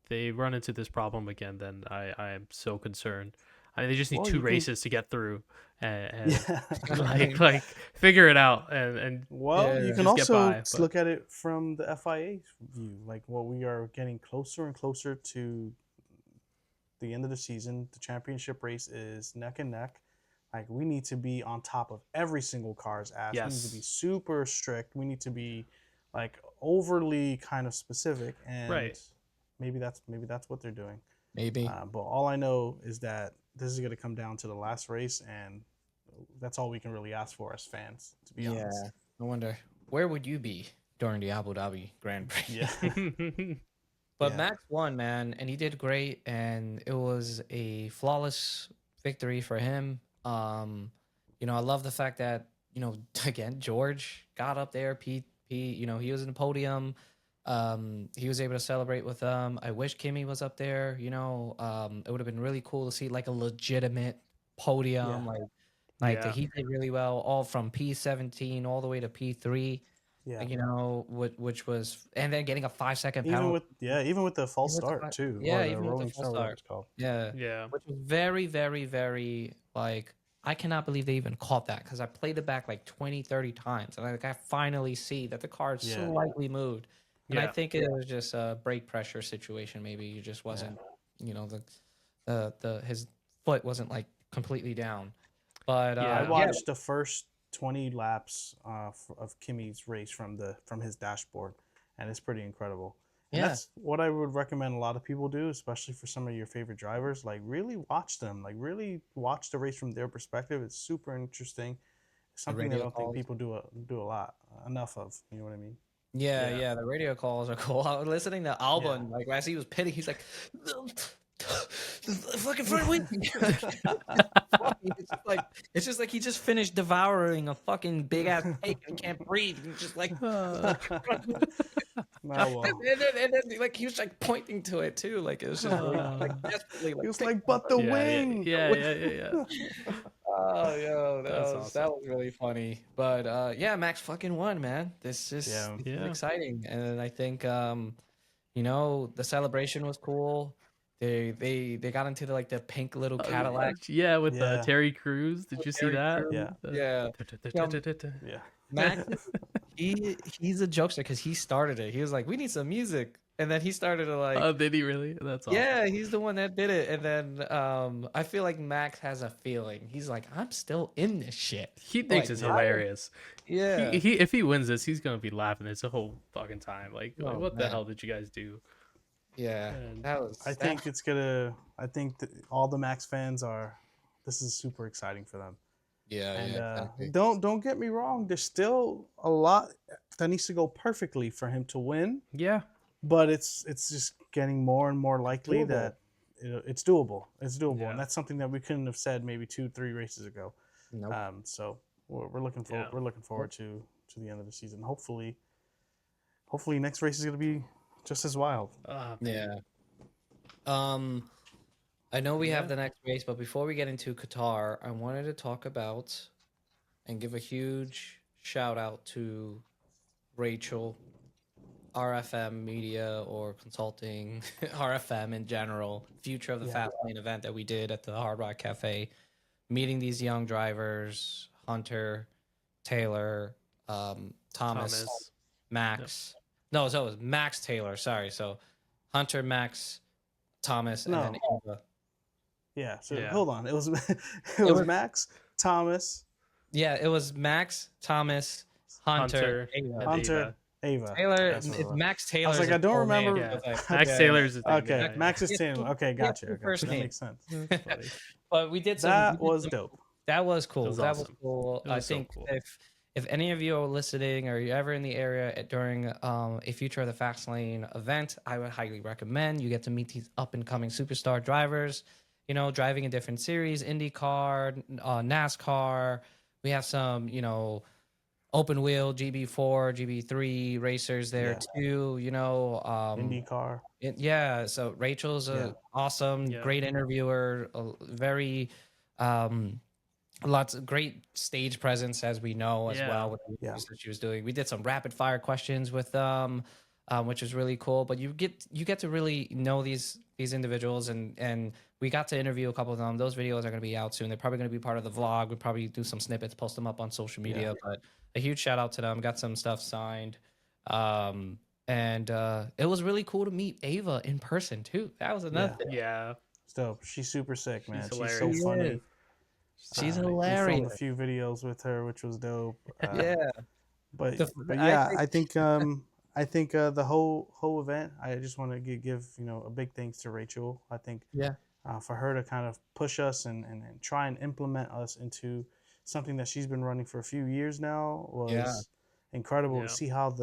they run into this problem again, then I am so concerned. I mean, they just need Well, two you can. races to get through, and Yeah. like figure it out and Well, you Yeah, can just get also by. But look at it from the FIA view. Like, what we are getting closer and closer to the end of the season. The championship race is neck and neck. Like, we need to be on top of every single car's ass. We need to be yes, super strict. We need to be like overly kind of specific, and right. maybe that's what they're doing. maybe. But all I know is that this is going to come down to the last race, and that's all we can really ask for as fans, to be Yeah, honest. I wonder where would you be during the Abu Dhabi Grand Prix? Yeah, But yeah, Max won, man, and he did great, and it was a flawless victory for him. I love the fact that again George got up there. He was in the podium. He was able to celebrate with them. I wish Kimmy was up there. It would have been really cool to see like a legitimate yeah, podium, like Yeah, he did really well, all from P17 all the way to P3. yeah. Which was, and then getting a 5 second Even penalty. with even with the false Even with the start too, or yeah, the even with the rolling full start, whatever start. it's called. Yeah. yeah, Which was very, very, very like I cannot believe they even caught that because I played it back like 20, 30 times. And I finally see that the card Yeah, slightly moved. And I yeah, think it was just a brake pressure situation. Maybe he just yeah. wasn't, the his foot wasn't like completely down. But I yeah. yeah, watched the first 20 laps of Kimmy's race from his dashboard, and it's pretty incredible. And yeah, that's what I would recommend a lot of people do, especially for some of your favorite drivers. Like, really watch them. Like, really watch the race from their perspective. It's super interesting. It's the something that I radio don't think calls. people do a lot enough of. You know what I mean? Yeah, Yeah. yeah, the radio calls are cool. I was listening to Yeah. Albon, like as he was pitting, he's like, fucking front wing. It's just like he just finished devouring a fucking big ass cake and can't breathe. And just like, Uh, No, well, and then, like he was like pointing to it too. Like it was just like uh, desperately he like. was Pick like, but the yeah, yeah, wing. yeah, yeah, yeah, yeah. Oh, yo, that That's was awesome. really funny. But yeah, Max fucking won, man. This Yeah. is Yeah. exciting, and I think the celebration was cool. They got into the pink little Cadillac. Yeah, with Yeah. Terry Crews. Did you see Terry that? Crews. Yeah. Yeah. Yeah. Max, he's a jokester because he started it. He was like, "We need some music," and then he started to Oh, like, did he really? That's awesome. yeah, he's the one that did it. And then I feel like Max has a feeling. He's like, "I'm still in this shit." He thinks Like, it's Yeah. hilarious. yeah. He if he wins this, he's gonna be laughing this the whole fucking time. Like Oh what the man. hell did you guys do? Yeah. And That was I think it's gonna. I think that all the Max fans are. This is super exciting for them. yeah, And exactly. don't get me wrong. There's still a lot that needs to go perfectly for him to win. yeah, But it's just getting more and more likely Doable. that it's doable. It's doable, Yeah. and that's something that we couldn't have said maybe 2-3 races ago. Nope. So we're looking forward. Yeah. We're looking forward to the end of the season. Hopefully next race is gonna be just as wild. man. Yeah. I know we have Yeah. the next race, but before we get into Qatar, I wanted to talk about and give a huge shout out to Rachel, RFM Media or Consulting, RFM in general, Future of the Yeah. Fast Lane event that we did at the Hard Rock Cafe, meeting these young drivers, Hunter, Taylor, Thomas, Thomas. Max. No, so it was Max Taylor. Sorry. So Hunter, Max, Thomas, and No. then Ava. Yeah. So Yeah. hold on. It was it was- was Max, Thomas, Yeah, it was Max, Thomas, Hunter, and Ava. Hunter, Ava. Taylor. That's what it It's was. Max Taylor. I was like, I don't remember. Yeah. Like, Max yeah. Taylor's the Okay, yeah, Max is Yeah, Taylor. Okay, gotcha. two Gotcha. first That names. makes sense. That's funny. But we did some. That was dope. That was cool. It was That was awesome. cool. It I was so think cool. if any of you are listening or you're ever in the area during a Future of the Fast Lane event, I would highly recommend. You get to meet these up and coming superstar drivers. Driving in different series, IndyCar, NASCAR. We have some, open wheel GB4, GB3 racers there too. IndyCar. Yeah. So Rachel's Yeah. awesome, Yeah. great interviewer, very, um, lots of great stage presence, as we know as Yeah. well, with the Yeah. interviews that she was doing. We did some rapid fire questions with them, which was really cool. But you get to really know these individuals, and we got to interview a couple of them. Those videos are going to be out soon. They're probably going to be part of the vlog. We'll probably do some snippets, post them up on social Yeah. media. But a huge shout out to them. Got some stuff signed. And it was really cool to meet Ava in person too. That was another Yeah. thing. Yeah. It's dope. She's super sick, man. She's She's She so hilarious. funny. is. She's We filmed hilarious. a few videos with her, which was dope. Yeah. But I yeah, think I think the whole event. I just want to give a big thanks to Rachel. I think yeah. for her to kind of push us and try and implement us into something that she's been running for a few years now was Yeah. incredible Yeah. to see how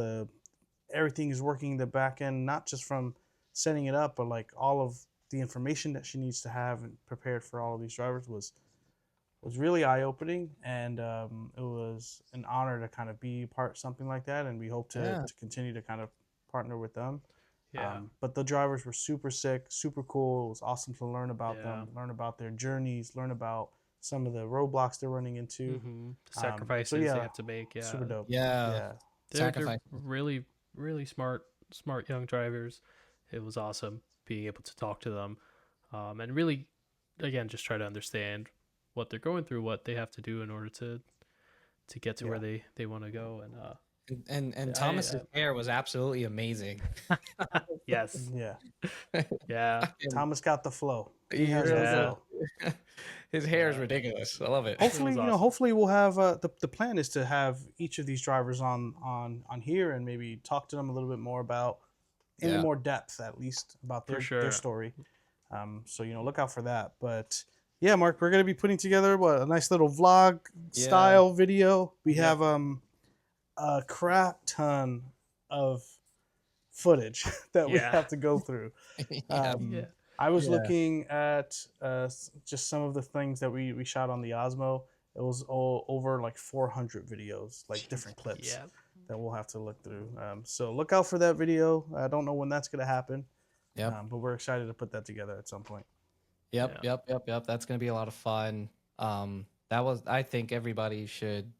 everything is working in the back end, not just from setting it up, but like all of the information that she needs to have and prepared for all of these drivers was really eye opening, and it was an honor to kind of be part of something like that. And we hope Yeah. to continue to kind of partner with them. Yeah. But the drivers were super sick, super cool. It was awesome to learn about Yeah. them, learn about their journeys, learn about some of the roadblocks they're running into. The sacrifices they yeah, have to make. Yeah. super dope. Yeah. Yeah, They're Sacrifice. really, really smart young drivers. It was awesome being able to talk to them, and really, again, just try to understand what they're going through, what they have to do in order to get to Yeah. where they want to go. And And Thomas's hair was absolutely amazing. yes, yeah. yeah, Thomas got the flow. He He has really the Yeah. flow. His hair is Yeah. ridiculous. I love it. Hopefully, was awesome. hopefully we'll have the plan is to have each of these drivers on here and maybe talk to them a little bit more about Yeah. more depth, at least about For their sure. story. So look out for that. But yeah, Mark, we're gonna be putting together a nice little vlog style video. We Yeah. have a crap ton of footage that we Yeah. have to go through. Yeah. Yeah. I was Yeah. looking at just some of the things that we shot on the Osmo. It was all over like 400 videos, like different clips Yeah. that we'll have to look through. So look out for that video. I don't know when that's going to happen, Yep. but we're excited to put that together at some point. Yep. That's gonna be a lot of fun. I think everybody should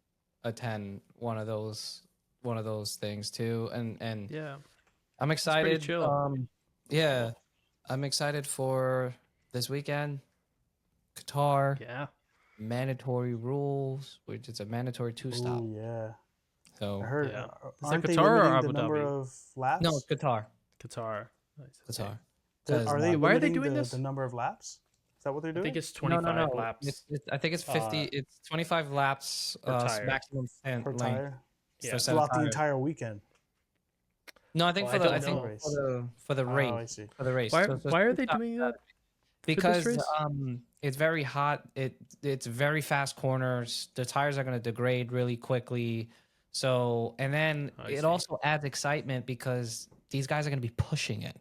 attend one of those things too. And Yeah. I'm pretty excited. chill. Yeah. I'm excited for this weekend. Qatar, Yeah. mandatory rules, which is a mandatory 2-stop. Oh yeah, So I heard. Yeah. Is that Aren't they Qatar or limiting Abu the number Dhabi? of laps? no, it's Qatar. Qatar. Nice. Qatar. Are they Why are they limiting doing this? the number of laps? Is that what they're I doing? think it's 25 laps. I think it's 50. It's 25 laps. Per tire. Maximum per length. tire Yeah. for throughout the tires. entire weekend. No, I think Oh, for I the don't I think know. for the race. Oh, I see. For the race. Why, So why are it's they not- doing that? Because race? it's very hot. It's very fast corners. The tires are going to degrade really quickly. So and then I it see. also adds excitement because these guys are going to be pushing it.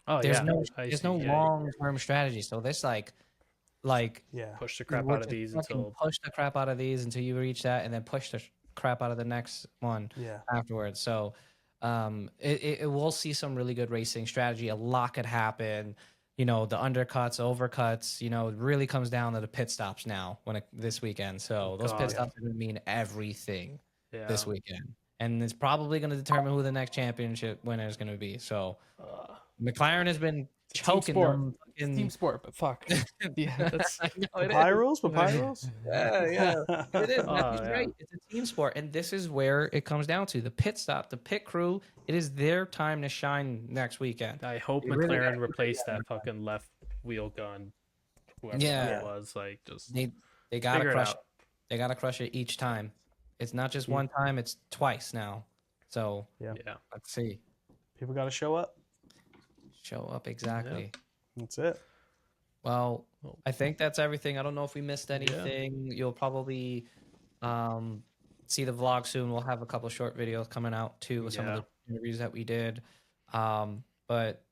Oh, There's yeah. no I there's see. no Yeah. long term strategy. So this like Yeah. Push the crap we're out of just these fucking until. push the crap out of these until you reach that, and then push the crap out of the next one Yeah. afterwards. So it will see some really good racing strategy. A lot could happen. The undercuts, overcuts. It really comes down to the pit stops now this weekend. So those God. pit stops are going to mean everything Yeah. this weekend, and it's probably going to determine who the next championship winner is going to be. So McLaren has been choking sport. them. Team sport, but fuck. Yeah, that's. I know it is. Papyrus? Yeah. It is. Oh, He's yeah. right. It's a team sport, and this is where it comes down to the pit stop, the pit crew. It is their time to shine next weekend. I hope They really McLaren gotta replaced that fucking left wheel gun. Whoever Yeah. that was, like, just They gotta figure it crush it. out. They gotta crush it each time. It's not just one time; it's twice now. So Yeah. let's see. People got to show up. Show up exactly. That's it. Well, I think that's everything. I don't know if we missed anything. You'll probably see the vlog soon. We'll have a couple short videos coming out too with some of the interviews that we did. But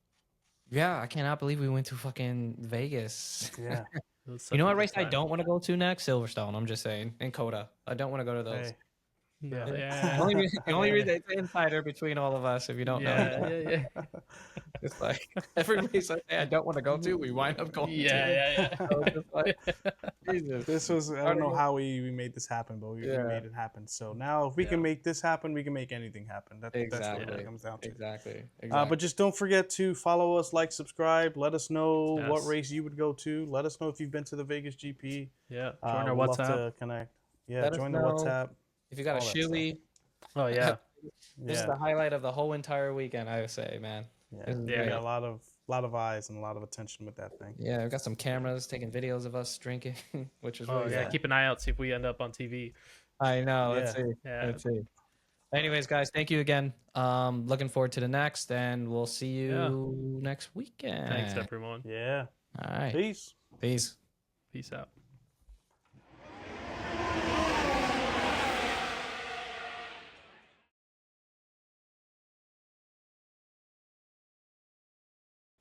yeah, I cannot believe we went to fucking Vegas. Yeah. It was You know such what a race good I time. don't want to go to next? Silverstone. I'm just saying. And Coda. I don't want to go to those. Hey, No, Yeah. yeah. The only reason it's insider between all of us, if you don't know each Yeah, other. yeah, yeah. It's like every place I say I don't want to go to, we wind up going to. Yeah, So it's just like, yeah. Jesus. This was, I don't know how we made this happen, but we Yeah. made it happen. So now if we can Yeah. make this happen, we can make anything happen. That's what it Exactly. comes down to. Exactly. But just don't forget to follow us, like, subscribe. Let us know what Yes. race you would go to. Let us know if you've been to the Vegas GP. Yeah. Join our We'd love WhatsApp. to connect. Yeah, Let us join the know WhatsApp. if you got a all that stuff. shoey. Oh yeah. This is Yeah, the highlight of the whole entire weekend, I would say, man. yeah. This is Yeah. We great. got a lot of eyes and a lot of attention with that thing. Yeah, we've got some cameras taking videos of us drinking, which is Oh really yeah. fun. Keep an eye out. See if we end up on TV. I know. Let's Yeah. see. Yeah. Let's see. Anyways, guys, thank you again. Looking forward to the next, and we'll see you next weekend. Thanks everyone. Yeah. All right. Peace. Peace. Peace out.